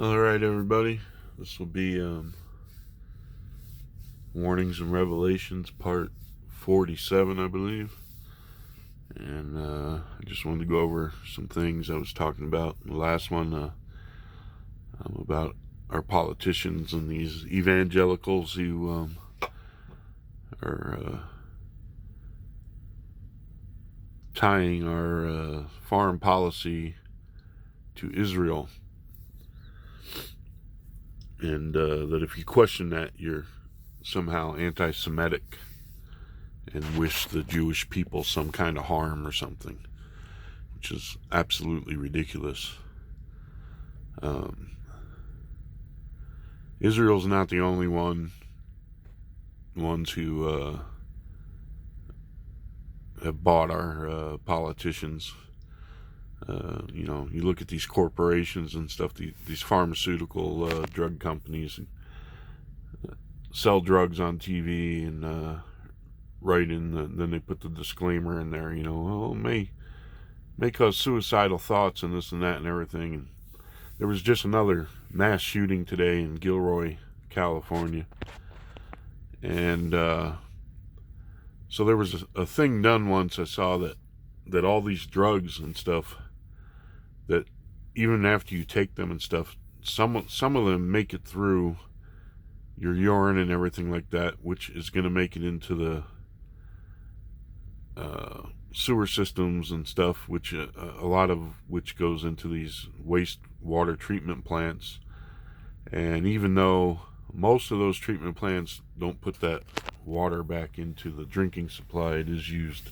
All right, everybody. This will be Warnings and Revelations, part 47, I believe. And I just wanted to go over some things I was talking about in the last one about our politicians and these evangelicals who are tying our foreign policy to Israel. And that if you question that, you're somehow anti-Semitic and wish the Jewish people some kind of harm or something, which is absolutely ridiculous. Israel's not the only ones who have bought our politicians. You look at these corporations and stuff, these pharmaceutical drug companies sell drugs on TV and then they put the disclaimer in there, may cause suicidal thoughts and this and that and everything. And there was just another mass shooting today in Gilroy, California. And so there was a thing done once I saw that all these drugs and stuff, that even after you take them and stuff, some of them make it through your urine and everything like that, which is going to make it into the sewer systems and stuff, which a lot of which goes into these wastewater treatment plants. And even though most of those treatment plants don't put that water back into the drinking supply, it is used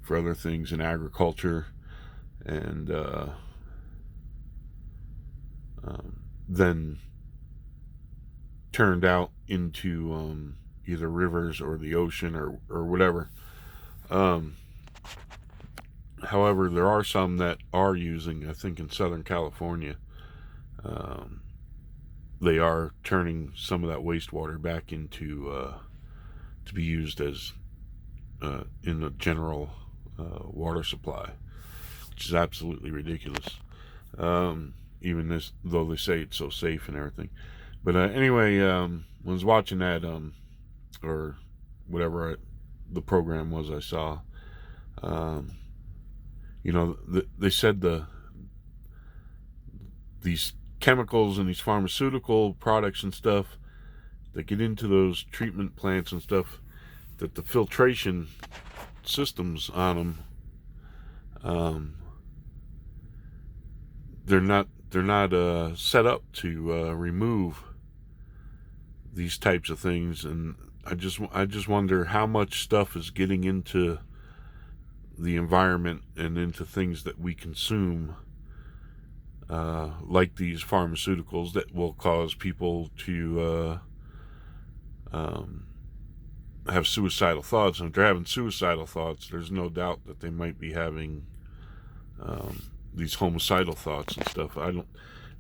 for other things in agriculture, and then turned out into either rivers or the ocean or whatever. However, there are some that are using, I think in Southern California, they are turning some of that wastewater back into to be used as in the general water supply, which is absolutely ridiculous. Even this, though they say it's so safe and everything. But anyway, when I was watching that, or whatever the program was I saw, they said these chemicals and these pharmaceutical products and stuff that get into those treatment plants and stuff, that the filtration systems on them, they're not set up to remove these types of things. And I just wonder how much stuff is getting into the environment and into things that we consume, like these pharmaceuticals, that will cause people to have suicidal thoughts. And if they're having suicidal thoughts, there's no doubt that they might be having these homicidal thoughts and stuff. I'm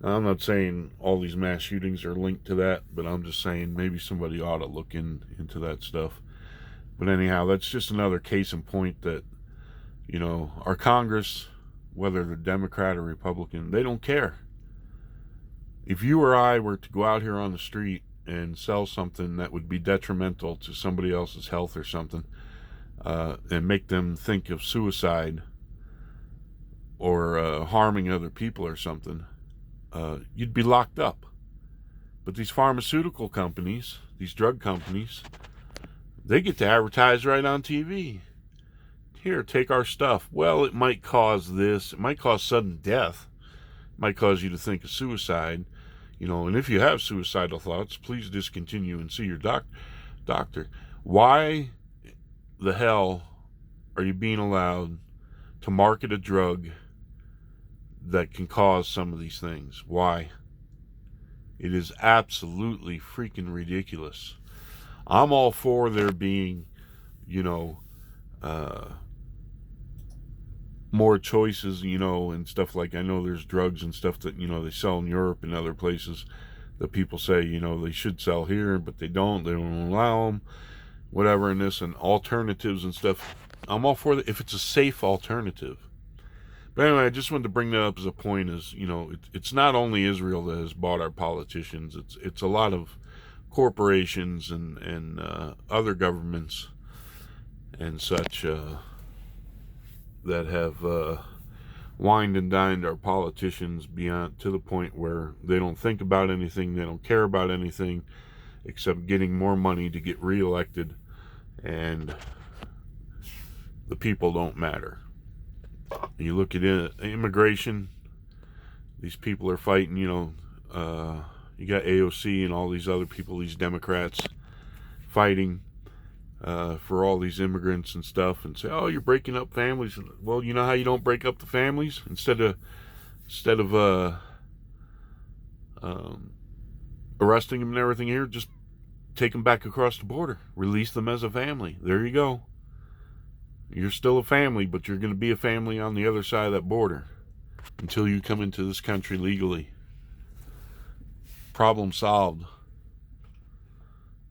not saying all these mass shootings are linked to that, but I'm just saying maybe somebody ought to look into that stuff. But anyhow, that's just another case in point that, our Congress, whether they're Democrat or Republican, they don't care. If you or I were to go out here on the street and sell something that would be detrimental to somebody else's health or something, and make them think of suicide or harming other people or something, you'd be locked up. But these pharmaceutical companies, these drug companies, they get to advertise right on TV. Here, take our stuff. Well, it might cause this. It might cause sudden death. It might cause you to think of suicide. And if you have suicidal thoughts, please discontinue and see your doctor. Why the hell are you being allowed to market a drug that can cause some of these things? Why? It is absolutely freaking ridiculous. I'm all for there being, more choices, and stuff. Like, I know there's drugs and stuff that, they sell in Europe and other places that people say, they should sell here, but they don't allow them, whatever, and this, and alternatives and stuff. I'm all for that if it's a safe alternative. But anyway, I just wanted to bring that up as a point. Is it's not only Israel that has bought our politicians. It's a lot of corporations and other governments and such that have wined and dined our politicians beyond, to the point where they don't think about anything, they don't care about anything except getting more money to get reelected, and the people don't matter. You look at immigration, these people are fighting, you got AOC and all these other people, these Democrats, fighting for all these immigrants and stuff, and say, oh, you're breaking up families. Well, you know how you don't break up the families? Instead of arresting them and everything here, just take them back across the border. Release them as a family. There you go. You're still a family, but you're going to be a family on the other side of that border until you come into this country legally. Problem solved.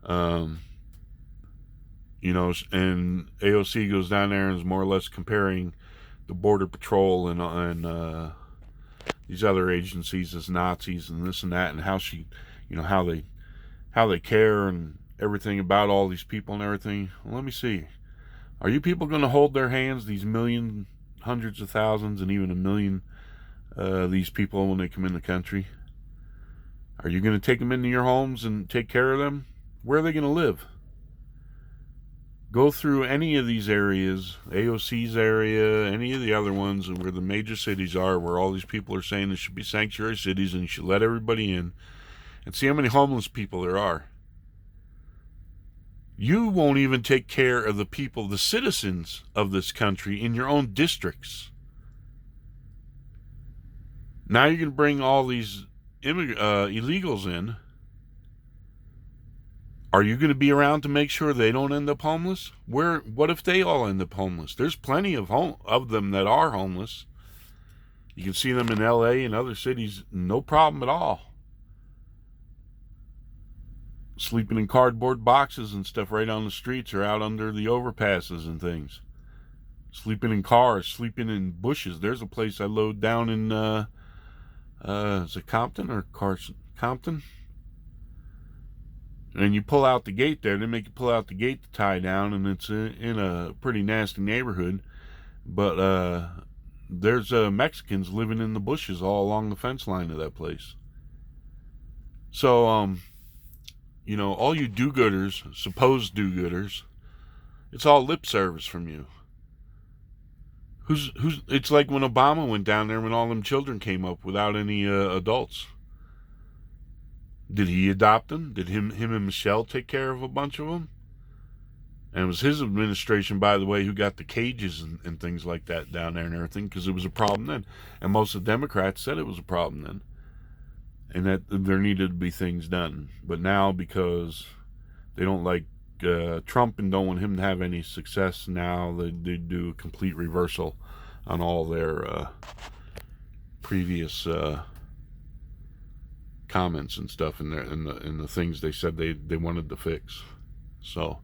And AOC goes down there and is more or less comparing the Border Patrol and these other agencies as Nazis and this and that, and how she, how they care and everything about all these people and everything. Well, let me see. Are you people going to hold their hands, these million, hundreds of thousands, and even a million these people when they come in the country? Are you going to take them into your homes and take care of them? Where are they going to live? Go through any of these areas, AOC's area, any of the other ones where the major cities are, where all these people are saying there should be sanctuary cities and you should let everybody in, and see how many homeless people there are. You won't even take care of the people, the citizens of this country in your own districts. Now you're going to bring all these illegals in. Are you going to be around to make sure they don't end up homeless? What if they all end up homeless? There's plenty of them that are homeless. You can see them in LA and other cities, no problem at all. Sleeping in cardboard boxes and stuff right on the streets or out under the overpasses and things. Sleeping in cars, sleeping in bushes. There's a place I load down in, is it Compton or Carson? Compton? And you pull out the gate there. They make you pull out the gate to tie down, and it's in a pretty nasty neighborhood. But there's Mexicans living in the bushes all along the fence line of that place. So, all you do-gooders, supposed do-gooders, it's all lip service from you. It's like when Obama went down there when all them children came up without any adults. Did he adopt them? Did him and Michelle take care of a bunch of them? And it was his administration, by the way, who got the cages and things like that down there and everything, because it was a problem then. And most of the Democrats said it was a problem then. And that there needed to be things done. But now, because they don't like Trump and don't want him to have any success, now they do a complete reversal on all their previous comments and stuff and the things they said they wanted to fix. So,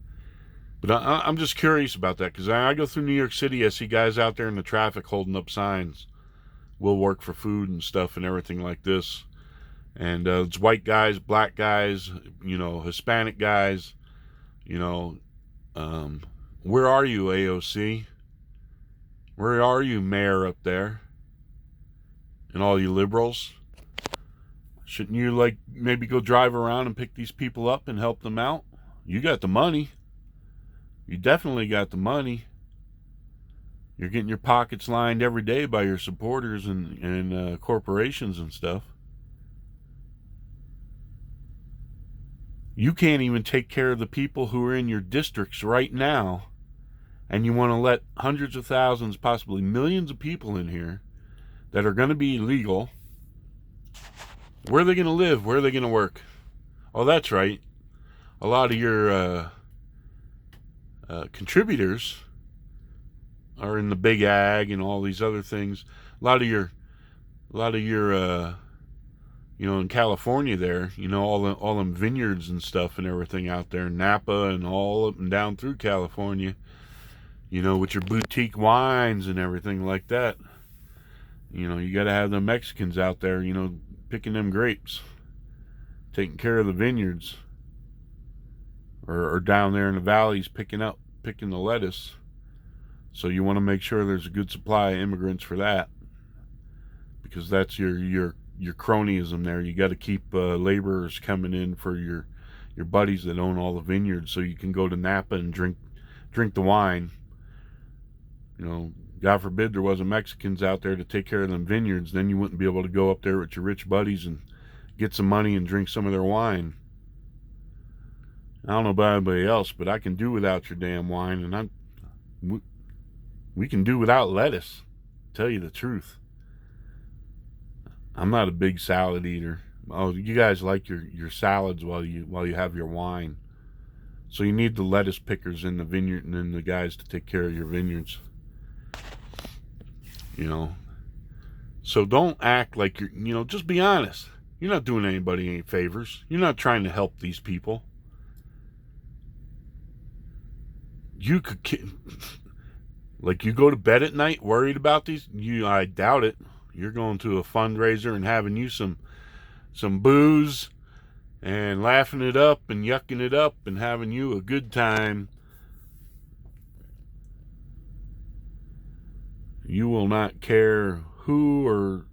but I'm just curious about that, because I go through New York City, I see guys out there in the traffic holding up signs, "We'll work for food" and stuff and everything like this. And it's white guys, black guys, Hispanic guys, where are you, AOC? Where are you, mayor up there? And all you liberals? Shouldn't you, maybe go drive around and pick these people up and help them out? You got the money. You definitely got the money. You're getting your pockets lined every day by your supporters and corporations and stuff. You can't even take care of the people who are in your districts right now, and you want to let hundreds of thousands, possibly millions of people in here that are going to be illegal. Where are they going to live? Where are they going to work? Oh, that's right. A lot of your contributors are in the big ag and all these other things. A lot of your in California there, all them vineyards and stuff and everything out there, Napa and all up and down through California, with your boutique wines and everything like that. You know, you got to have the Mexicans out there, you know, picking them grapes, taking care of the vineyards, or down there in the valleys picking the lettuce. So you want to make sure there's a good supply of immigrants for that, because that's your cronyism there. You got to keep laborers coming in for your buddies that own all the vineyards, so you can go to Napa and drink the wine. You know, God forbid there wasn't Mexicans out there to take care of them vineyards, then you wouldn't be able to go up there with your rich buddies and get some money and drink some of their wine. I don't know about anybody else, but I can do without your damn wine, and we can do without lettuce. Tell you the truth, I'm not a big salad eater. Oh, you guys like your salads while you have your wine. So you need the lettuce pickers in the vineyard, and then the guys to take care of your vineyards. You know, so don't act like just be honest. You're not doing anybody any favors. You're not trying to help these people. You could, like, you go to bed at night worried about these. I doubt it. You're going to a fundraiser and having you some booze and laughing it up and yucking it up and having you a good time. You will not care who or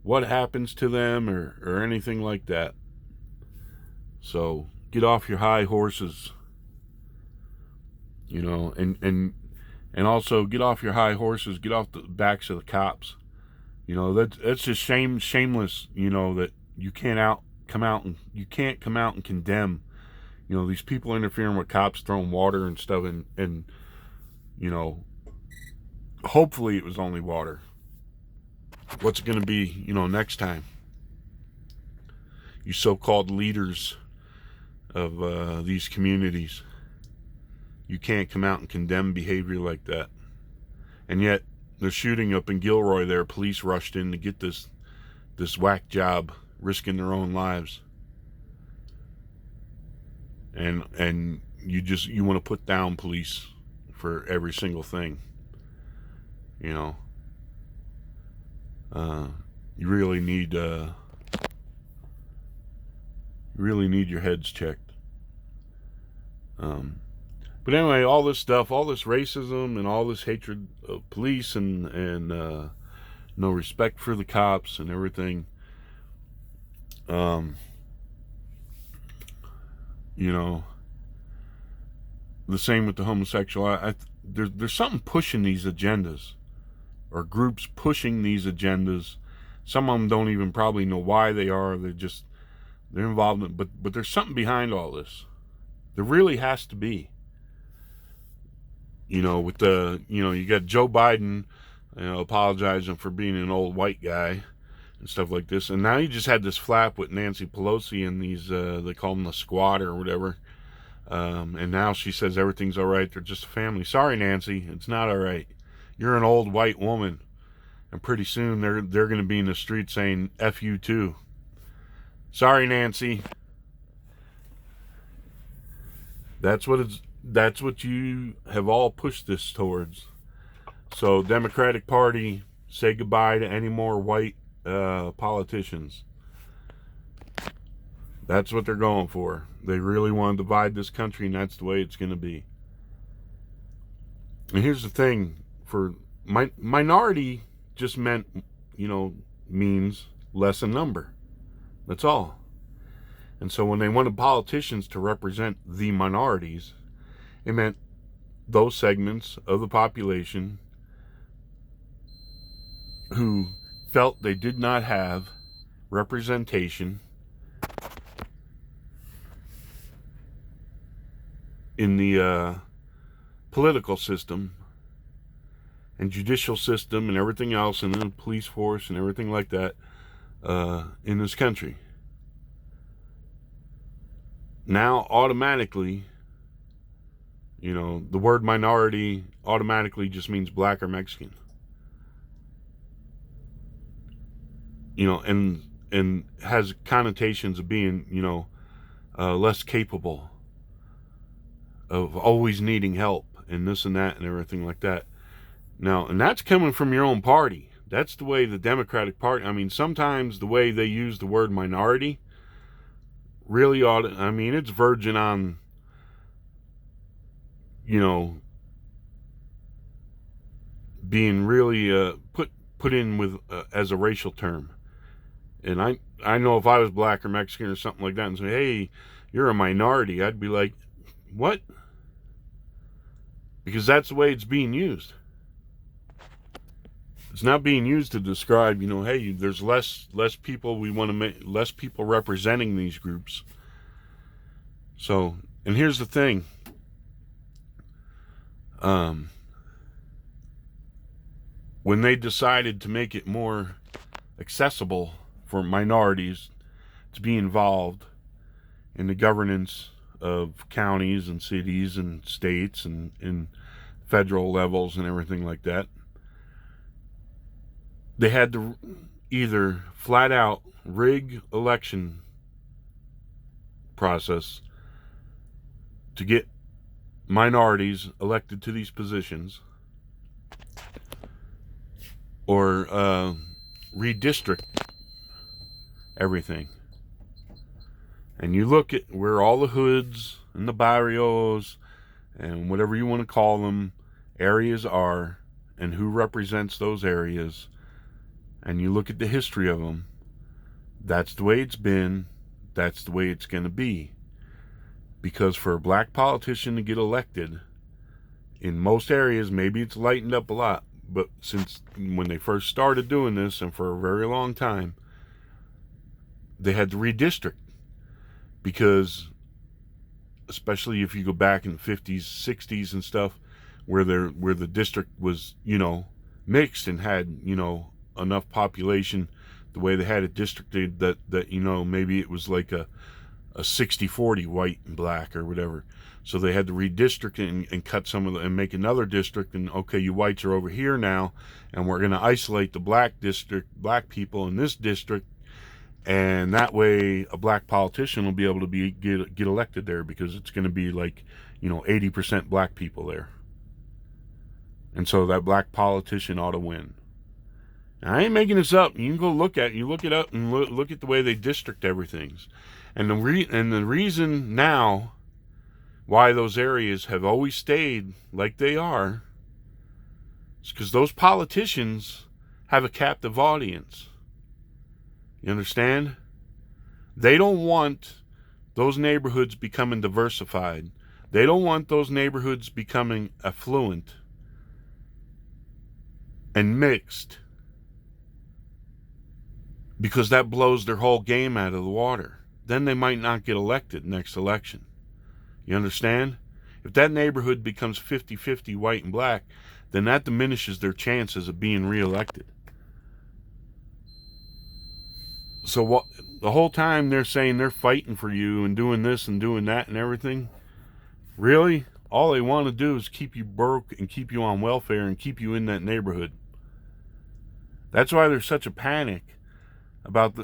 what happens to them or anything like that. So get off your high horses. You know, and also get off your high horses, get off the backs of the cops. You know, that's just shameless, you know, that you can't come out and condemn, you know, these people interfering with cops throwing water and stuff, and you know, hopefully it was only water. What's it going to be, you know, next time? You so-called leaders of these communities, you can't come out and condemn behavior like that. And yet, they're shooting up in Gilroy there. Police rushed in to get this whack job, risking their own lives. And you want to put down police for every single thing. You know, you really need your heads checked. But anyway, all this stuff, all this racism and all this hatred of police and no respect for the cops and everything. You know, the same with the homosexual. There's something pushing these agendas, or groups pushing these agendas. Some of them don't even probably know why they are. They're involved in, but there's something behind all this. There really has to be. You know, with you got Joe Biden, apologizing for being an old white guy and stuff like this. And now you just had this flap with Nancy Pelosi and these, they call them the squad or whatever. And now she says everything's all right. They're just a family. Sorry, Nancy, it's not all right. You're an old white woman. And pretty soon they're going to be in the street saying F you too. Sorry, Nancy. That's what you have all pushed this towards. So, Democratic Party, say goodbye to any more white politicians. That's what they're going for. They really want to divide this country, and that's the way it's going to be. And here's the thing: for minority just means less in number. That's all. And so when they wanted politicians to represent the minorities, it meant those segments of the population who felt they did not have representation in the political system and judicial system and everything else, and then the police force and everything like that in this country. Now, automatically, the word minority automatically just means black or Mexican. And has connotations of being, less capable, of always needing help, and this and that and everything like that. Now, and that's coming from your own party. That's the way the Democratic Party, I mean, sometimes the way they use the word minority really ought to, I mean, it's verging on, being really put in with as a racial term. And I know if I was black or Mexican or something like that and say, hey, you're a minority, I'd be like, what? Because that's the way it's being used. It's not being used to describe, hey, there's less people, we want to make less people representing these groups. So, and here's the thing. When they decided to make it more accessible for minorities to be involved in the governance of counties and cities and states and federal levels and everything like that, they had to either flat out rig election process to get minorities elected to these positions, or redistrict everything. And you look at where all the hoods and the barrios and whatever you want to call them areas are, and who represents those areas, and you look at the history of them. That's the way it's been. That's the way it's going to be. Because for a black politician to get elected, in most areas, maybe it's lightened up a lot, but since when they first started doing this, and for a very long time, they had to redistrict. Because, especially if you go back in the 50s, 60s and stuff, where the district was, mixed and had, enough population, the way they had it districted, that maybe it was like a 60-40 white and black or whatever. So they had to redistrict and cut some of and make another district, and okay, you whites are over here now, and we're going to isolate the black people in this district, and that way a black politician will be able to get elected there, because it's going to be like 80% black people there, and so that black politician ought to win. Now, I ain't making this up. You can go look it up and look at the way they district everything, and the reason now why those areas have always stayed like they are is because those politicians have a captive audience. You understand? They don't want those neighborhoods becoming diversified. They don't want those neighborhoods becoming affluent and mixed, because that blows their whole game out of the water. Then they might not get elected next election. You understand? If that neighborhood becomes 50-50 white and black, then that diminishes their chances of being reelected. So what the whole time they're saying they're fighting for you and doing this and doing that and everything, really, all they want to do is keep you broke and keep you on welfare and keep you in that neighborhood. That's why there's such a panic about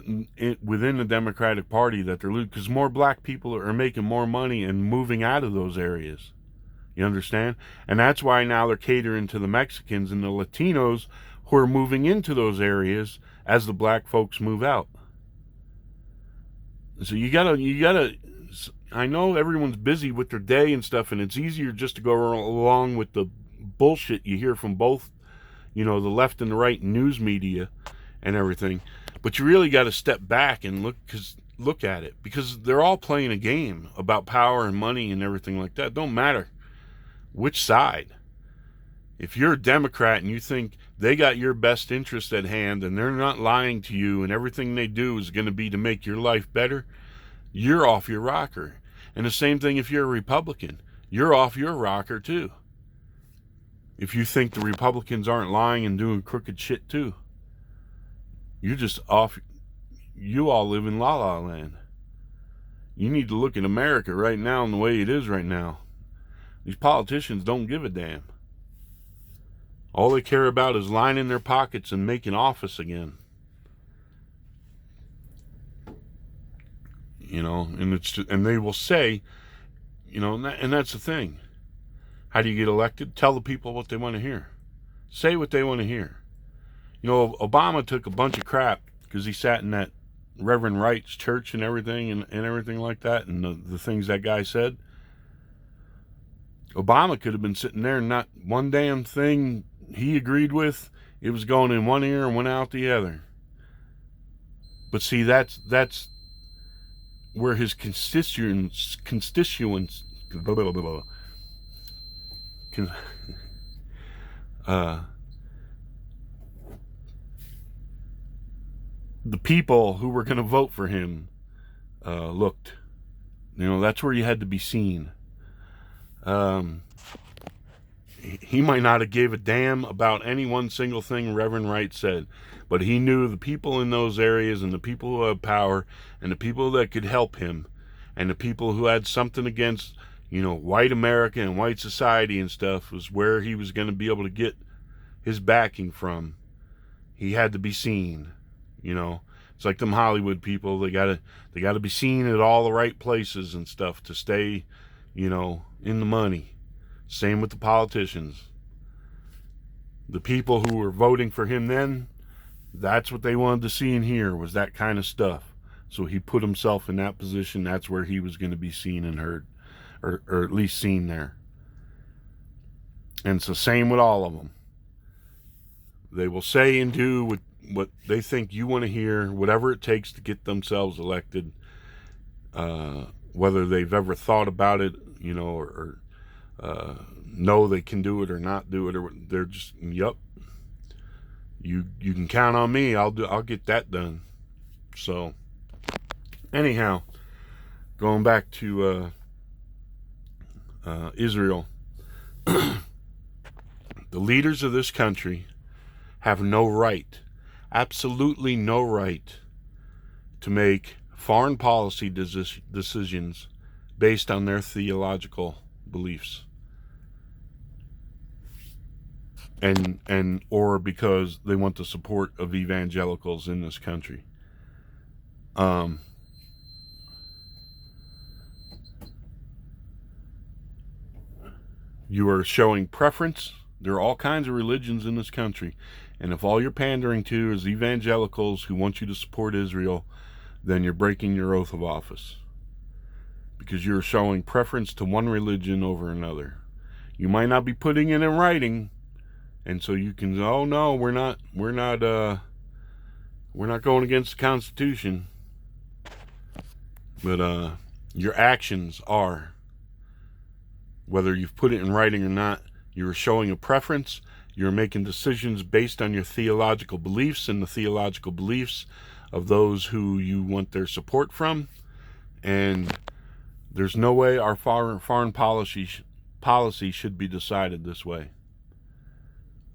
within the Democratic Party that they're losing, because more black people are making more money and moving out of those areas. You understand? And that's why now they're catering to the Mexicans and the Latinos who are moving into those areas as the black folks move out. So you gotta, I know everyone's busy with their day and stuff, and it's easier just to go along with the bullshit you hear from both, the left and the right news media and everything. But you really got to step back and look at it, because they're all playing a game about power and money and everything like that. It don't matter which side. If you're a Democrat and you think they got your best interest at hand and they're not lying to you and everything they do is going to be to make your life better, you're off your rocker. And the same thing if you're a Republican. You're off your rocker too. If you think the Republicans aren't lying and doing crooked shit too. You're just off. You all live in la la land. You need to look at America right now and the way it is right now. These politicians don't give a damn. All they care about is lining their pockets and making office again. And they will say, and that's the thing. How do you get elected? Tell the people what they want to hear. Say what they want to hear. You know, Obama took a bunch of crap because he sat in that Reverend Wright's church and everything and everything like that, and the things that guy said. Obama could have been sitting there and not one damn thing he agreed with. It was going in one ear and went out the other. But see, that's where his constituents blah, blah, blah, blah, the people who were going to vote for him looked. You know, that's where you had to be seen. He might not have gave a damn about any one single thing Reverend Wright said, but he knew the people in those areas and the people who had power and the people that could help him and the people who had something against, you know, white America and white society and stuff was where he was going to be able to get his backing from. He had to be seen, you know. It's like them Hollywood people. They gotta be seen at all the right places and stuff to stay, you know, in the money. Same with the politicians. The people who were voting for him then, that's what they wanted to see and hear, was that kind of stuff. So he put himself in that position. That's where he was going to be seen and heard, or at least seen there. And it's the same with all of them. They will say and do what they think you want to hear, whatever it takes to get themselves elected, whether they've ever thought about it, you know, or know they can do it or not do it, or they're just, yep, you can count on me. I'll get that done. So anyhow, going back to Israel, the leaders of this country have no right, absolutely no right, to make foreign policy decisions based on their theological beliefs, and or because they want the support of evangelicals in this country. You are showing preference. There are all kinds of religions in this country, and if all you're pandering to is evangelicals who want you to support Israel, then you're breaking your oath of office, because you're showing preference to one religion over another. You might not be putting it in writing, and so you can, oh no, we're not going against the Constitution, but your actions are, whether you've put it in writing or not, you're showing a preference. You're making decisions based on your theological beliefs and the theological beliefs of those who you want their support from. And there's no way our foreign policy should be decided this way.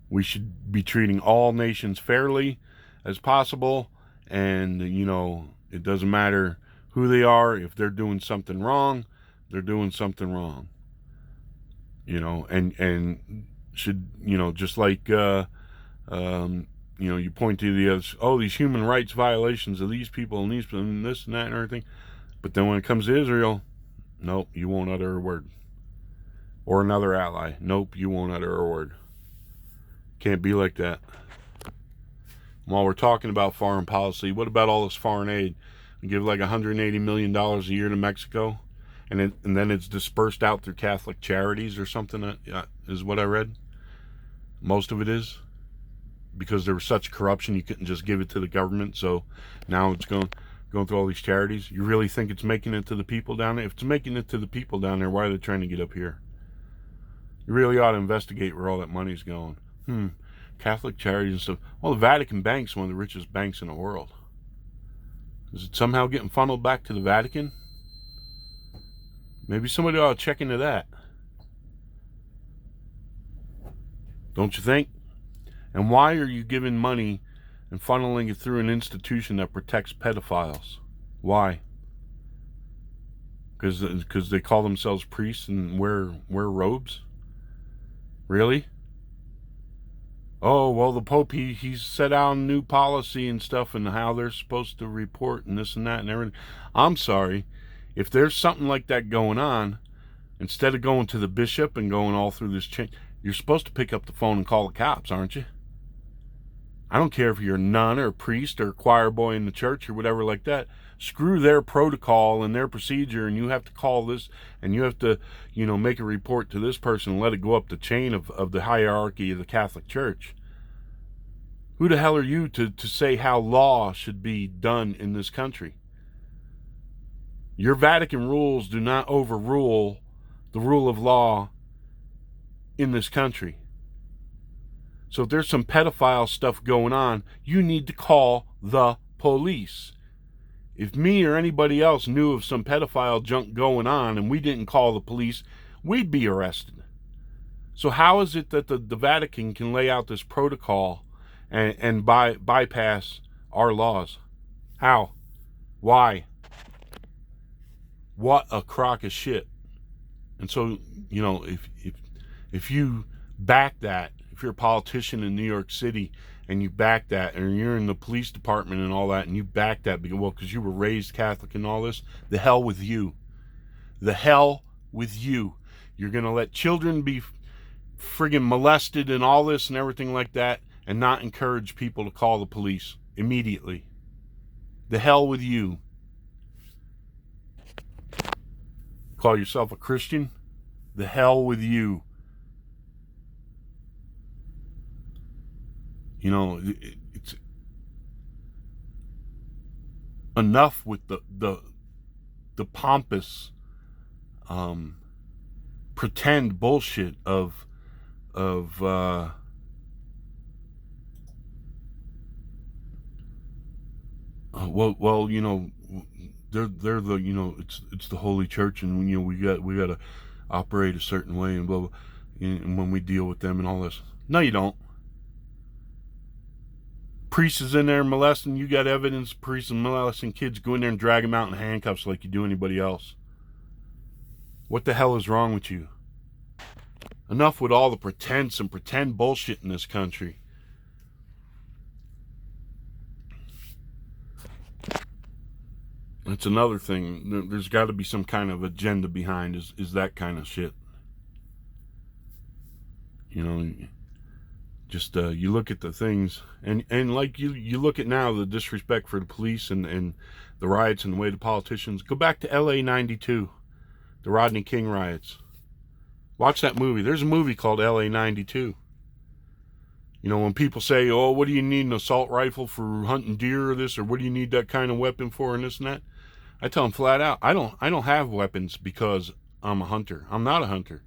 We should be treating all nations fairly as possible, and, you know, it doesn't matter who they are. If they're doing something wrong, they're doing something wrong. You know, and should, you know, just like, you know, you point to the others, oh, these human rights violations of these people and these and this and that and everything. But then when it comes to Israel, nope, you won't utter a word. Or another ally, nope, you won't utter a word. Can't be like that. While we're talking about foreign policy, what about all this foreign aid? We give like $180 million a year to Mexico, and then it's dispersed out through Catholic charities or something, is what I read. Most of it is, because there was such corruption you couldn't just give it to the government, so now it's going through all these charities. You really think it's making it to the people down there? If it's making it to the people down there, why are they trying to get up here? You really ought to investigate where all that money's going. Catholic charities and stuff. Well, the Vatican Bank's one of the richest banks in the world. Is it somehow getting funneled back to the Vatican? Maybe somebody ought to check into that. Don't you think? And why are you giving money and funneling it through an institution that protects pedophiles? Why? Because they call themselves priests and wear robes? Really? Oh, well, the Pope, he's set out a new policy and stuff and how they're supposed to report and this and that and everything. I'm sorry. If there's something like that going on, instead of going to the bishop and going all through this chain, you're supposed to pick up the phone and call the cops, aren't you? I don't care if you're a nun or a priest or a choir boy in the church or whatever like that. Screw their protocol and their procedure, and you have to call this, and you have to, make a report to this person and let it go up the chain of the hierarchy of the Catholic Church. Who the hell are you to say how law should be done in this country? Your Vatican rules do not overrule the rule of law in this country. So if there's some pedophile stuff going on, you need to call the police. If me or anybody else knew of some pedophile junk going on and we didn't call the police, we'd be arrested. So how is it that the Vatican can lay out this protocol and bypass our laws? How? Why? What a crock of shit. And so, if you back that, if you're a politician in New York City and you back that, and you're in the police department and all that, and you back that because you were raised Catholic and all this, the hell with you. The hell with you. You're going to let children be friggin' molested and all this and everything like that, and not encourage people to call the police immediately. The hell with you. Call yourself a Christian? The hell with you. It's enough with the pompous pretend bullshit of they're the it's the Holy Church, and we got to operate a certain way and blah blah, and when we deal with them and all this. No, you don't. Priests is in there molesting. You got evidence. Priests and molesting kids. Go in there and drag them out in handcuffs like you do anybody else. What the hell is wrong with you? Enough with all the pretense and pretend bullshit in this country. That's another thing. There's got to be some kind of agenda behind is that kind of shit. Just you look at the things, and like you look at now the disrespect for the police and the riots and the way the politicians. Go back to LA 92, the Rodney King riots. Watch that movie. There's a movie called LA 92. When people say, oh, what do you need an assault rifle for hunting deer or this, or what do you need that kind of weapon for and this and that? I tell them flat out, I don't have weapons because I'm a hunter. I'm not a hunter.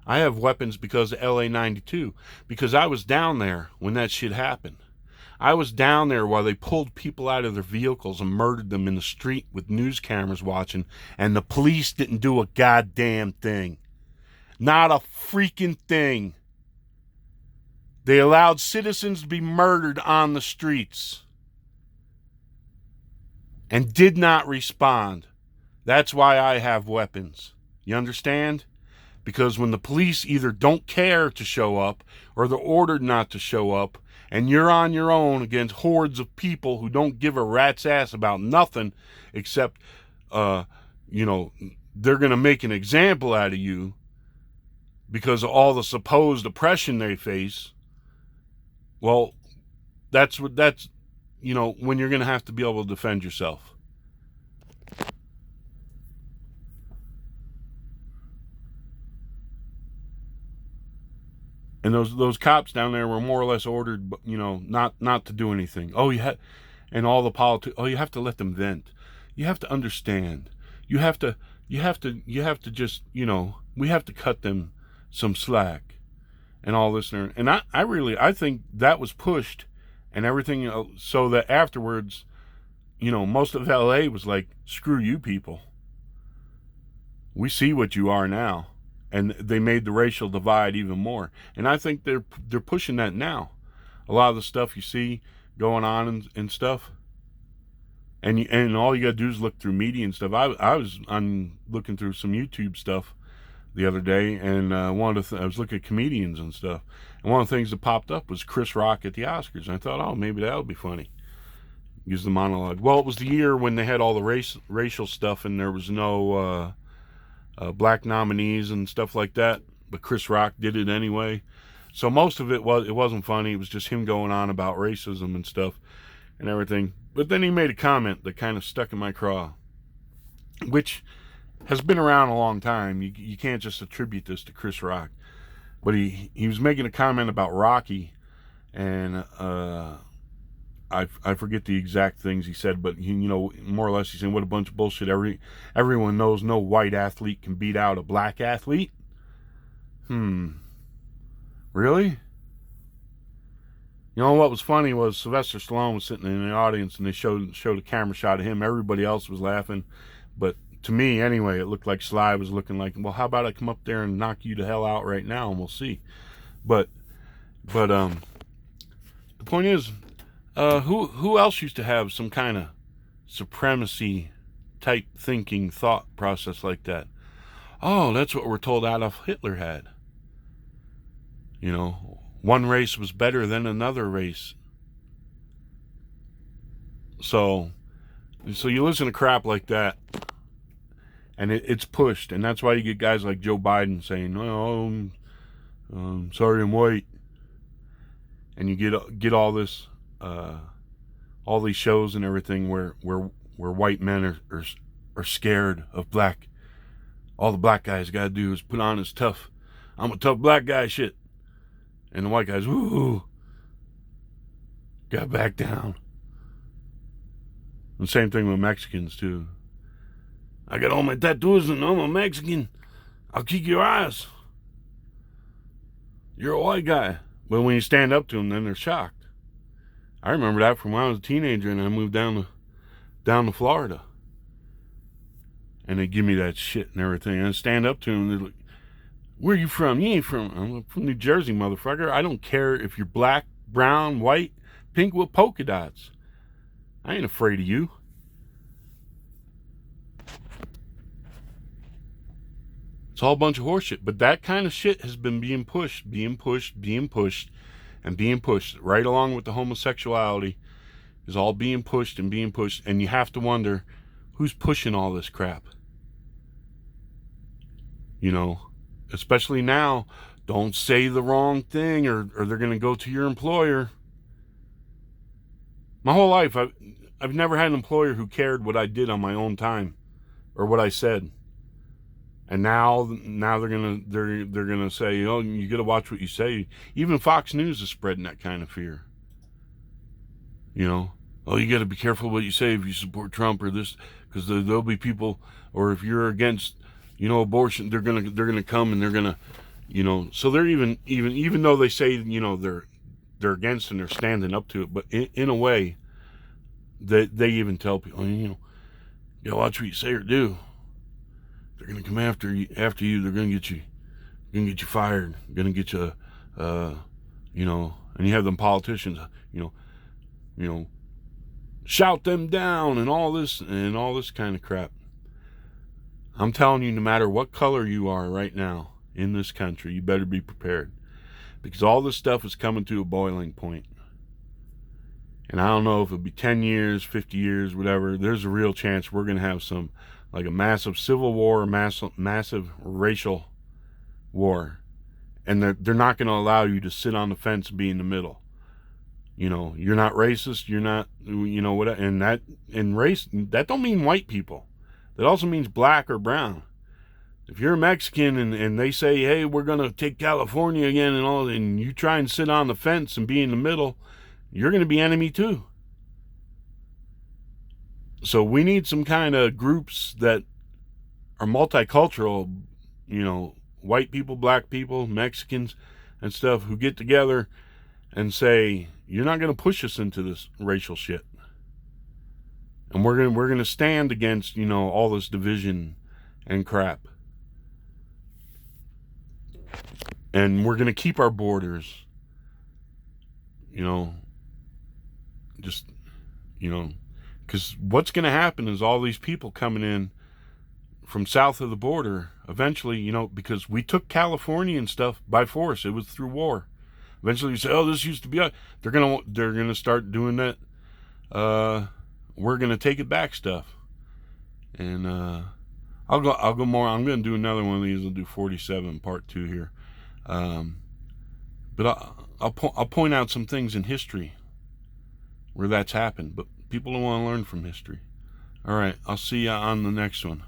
I have weapons because of LA 92, because I was down there when that shit happened. I was down there while they pulled people out of their vehicles and murdered them in the street with news cameras watching, and the police didn't do a goddamn thing. Not a freaking thing. They allowed citizens to be murdered on the streets and did not respond. That's why I have weapons. You understand? Because when the police either don't care to show up or they're ordered not to show up, and you're on your own against hordes of people who don't give a rat's ass about nothing except, they're going to make an example out of you because of all the supposed oppression they face. Well, that's when you're going to have to be able to defend yourself. And those cops down there were more or less ordered, not to do anything. Oh, you have to let them vent. You have to understand. You have to just, we have to cut them some slack and all this. And I think that was pushed and everything so that afterwards, most of LA was like, screw you people. We see what you are now. And they made the racial divide even more. And I think they're pushing that now. A lot of the stuff you see going on and stuff. And all you got to do is look through media and stuff. I was looking through some YouTube stuff the other day, and I was looking at comedians and stuff. And one of the things that popped up was Chris Rock at the Oscars. And I thought, oh, maybe that'll be funny. Use the monologue. Well, it was the year when they had all the racial stuff, and there was no black nominees and stuff like that, but Chris Rock did it anyway. So most of it wasn't funny. It was just him going on about racism and stuff and everything. But then he made a comment that kind of stuck in my craw, which has been around a long time. You can't just attribute this to Chris Rock. But he was making a comment about Rocky, and I forget the exact things he said, but more or less he's saying, what a bunch of bullshit. Everyone knows no white athlete can beat out a black athlete. Really? What was funny was Sylvester Stallone was sitting in the audience, and they showed a camera shot of him. Everybody else was laughing, but to me anyway, it looked like Sly was looking like, well, how about I come up there and knock you the hell out right now, and we'll see. But the point is, who else used to have some kind of supremacy type thinking thought process like that? Oh, that's what we're told Adolf Hitler had. One race was better than another race. So you listen to crap like that, and it's pushed, and that's why you get guys like Joe Biden saying, "Oh, sorry, I'm white," and you get all this, all these shows and everything where white men are scared of black. All the black guys got to do is put on his tough, I'm a tough black guy shit. And the white guys, woo, got back down. And same thing with Mexicans, too. I got all my tattoos and I'm a Mexican. I'll kick your ass. You're a white guy. But when you stand up to them, then they're shocked. I remember that from when I was a teenager and I moved down to Florida. And they give me that shit and everything. And I stand up to them and they're like, where are you from? You ain't from... I'm from New Jersey, motherfucker. I don't care if you're black, brown, white, pink with polka dots. I ain't afraid of you. It's all a bunch of horseshit. But that kind of shit has been being pushed, and being pushed. Right along with the homosexuality is all being pushed. And you have to wonder, who's pushing all this crap? Especially now, don't say the wrong thing or they're going to go to your employer. My whole life, I've never had an employer who cared what I did on my own time or what I said. And now they're gonna say, oh, you got to watch what you say. Even Fox News is spreading that kind of fear. Oh, you got to be careful what you say if you support Trump or this, because there'll be people, or if you're against abortion, they're gonna come and they're gonna, so they're even though they say, they're against and they're standing up to it, but in a way, they even tell people, you gotta watch what you say or do. They're gonna come after you. They're gonna get you fired. Gonna get you, and you have them politicians, shout them down and all this kind of crap. I'm telling you, no matter what color you are right now in this country, you better be prepared. Because all this stuff is coming to a boiling point. And I don't know if it'll be 10 years, 50 years, whatever. There's a real chance we're going to have like a massive civil war, a massive racial war. And they're not going to allow you to sit on the fence and be in the middle. You're not racist, you're not, what, and race, that don't mean white people. That also means black or brown. If you're a Mexican and they say, hey, we're going to take California again and you try and sit on the fence and be in the middle, you're going to be enemy too. So we need some kind of groups that are multicultural, white people, black people, Mexicans and stuff, who get together and say, you're not going to push us into this racial shit. And we're going to stand against, all this division and crap. And we're going to keep our borders. Because what's going to happen is all these people coming in from south of the border, eventually, because we took California and stuff by force. It was through war. Eventually you say, oh, this used to be, they're going to start doing that. We're going to take it back stuff. And I'll go more. I'm going to do another one of these. I'll do 47 part 2 here. But I'll point out some things in history where that's happened, but people don't want to learn from history. All right, I'll see you on the next one.